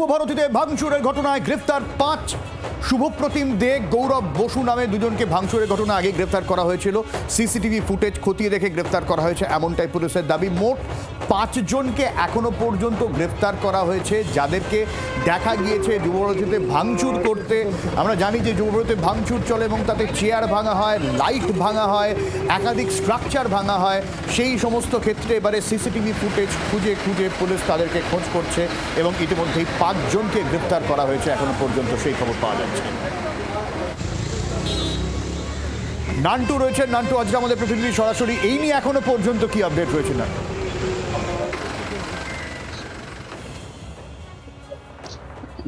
যুবভারতীতে ভাঙচুরের ঘটনায় গ্রেফতার ৫। শুভপ্রতিম দে, গৌরব বসু নামে দুজনকে ভাঙচুরের ঘটনা আগে গ্রেফতার করা হয়েছিল। সিসিটিভি ফুটেজ খতিয়ে দেখে গ্রেফতার করা হয়েছে, এমনটাই পুলিশের দাবি। মোট ৫ জনকে এখনো পর্যন্ত গ্রেফতার করা হয়েছে, যাদেরকে দেখা গিয়েছে যুবভারতীতে ভাঙচুর করতে। আমরা জানি যে যুবভারতীতে ভাঙচুর চলে এবং তাতে চেয়ার ভাঙা হয়, লাইট ভাঙা হয়, একাধিক স্ট্রাকচার ভাঙা হয়। সেই সমস্ত ক্ষেত্রে এবারে সিসিটিভি ফুটেজ খুঁজে খুঁজে পুলিশ তাদেরকে খোঁজ করছে এবং ইতিমধ্যেই ৫ জনকে গ্রেফতার করা হয়েছে এখনো পর্যন্ত, সেই খবর পাওয়া যাচ্ছে। নান্টু রয়েছে। নান্টু, আজকে আমাদের প্রতিনিধি সরাসরি এই নিয়ে এখনো পর্যন্ত কি আপডেট রয়েছে? না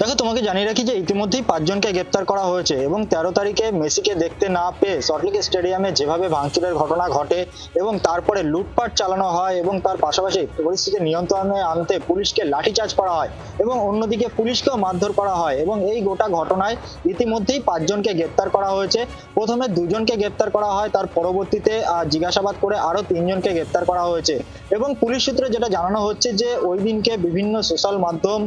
দেখো, তোমাকে জানিয়ে রাখি যে ইতিমধ্যেই ৫ জনকে গ্রেপ্তার করা হয়েছে এবং ১৩ তারিখে মেসিকে দেখতে না পেয়ে সল্টলেক স্টেডিয়ামে যেভাবে ভাঙচুরের ঘটনা ঘটে এবং তারপরে লুটপাট চালানো হয় এবং তার পাশাপাশি পরিস্থিতি নিয়ন্ত্রণে আনতে পুলিশকে লাঠিচার্জ করা হয় এবং অন্যদিকে পুলিশকেও মারধর করা হয় এবং এই গোটা ঘটনায় ইতিমধ্যেই ৫ জনকে গ্রেপ্তার করা হয়েছে। প্রথমে ২ জনকে গ্রেপ্তার করা হয়, তার পরবর্তীতে জিজ্ঞাসাবাদ করে আরো ৩ জনকে গ্রেপ্তার করা হয়েছে এবং পুলিশ সূত্রে যেটা জানানো হচ্ছে যে ওই দিনকে বিভিন্ন সোশ্যাল মাধ্যম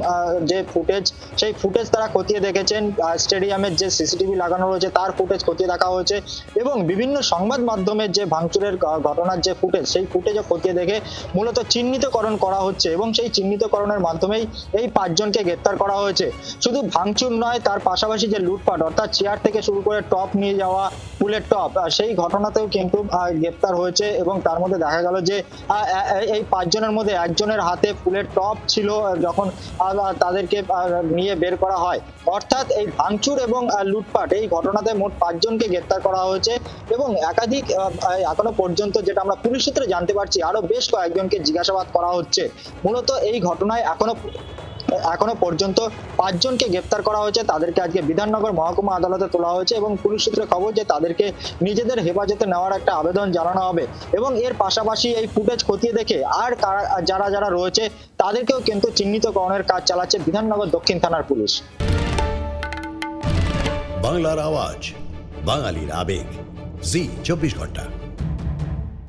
যে ফুটেজ, সেই ফুটেজ তারা খতিয়ে দেখেছেন। স্টেডিয়ামের যে সিসিটিভি লাগানো রয়েছে তার ফুটেজ খতিয়ে দেখা হয়েছে এবং বিভিন্ন সংবাদ মাধ্যমের যে ভাঙচুরের ঘটনার যে ফুটেজ, সেই ফুটেজও খতিয়ে দেখে মূলত চিহ্নিতকরণ করা হচ্ছে এবং সেই চিহ্নিতকরণের মাধ্যমেই এই ৫ জনকে গ্রেপ্তার করা হয়েছে। শুধু ভাঙচুর নয়, তার পাশাপাশি যে লুটপাট, অর্থাৎ চেয়ার থেকে শুরু করে টপ নিয়ে যাওয়া, ফুলের টপ, সেই ঘটনাতেও কিন্তু গ্রেপ্তার হয়েছে এবং তার মধ্যে দেখা গেল যে এই ৫ জনের মধ্যে একজনের হাতে ফুলের টপ ছিল যখন তাদেরকে নিয়ে বের করা হয়। অর্থাৎ এই ভাঙচুর এবং লুটপাট এই ঘটনাতে মোট ৫ জনকে গ্রেপ্তার করা হয়েছে এবং একাধিক এখনো পর্যন্ত যেটা আমরা পুলিশ সূত্রে জানতে পারছি আরো বেশ কয়েকজনকে জিজ্ঞাসাবাদ করা হচ্ছে। মূলত এই ঘটনায় এখনো পর্যন্ত ৫ জনকে গ্রেপ্তার করা হয়েছে। তাদেরকে আজকে বিধাননগর মহকুমা আদালতে তোলা হয়েছে এবং পুলিশ সূত্রে খবর যে তাদেরকে নিজেদের হেফাজতে নেওয়ার একটা আবেদন জানানো হবে এবং এর পাশাপাশি এই ফুটেজ খতিয়ে দেখে আর যারা যারা রয়েছে তাদেরকেও কিন্তু চিহ্নিতকরণের কাজ চালাচ্ছে বিধাননগর দক্ষিণ থানার পুলিশ। বাংলার আওয়াজ, বাঙালির আবেগ, জি ২৪ ঘন্টা।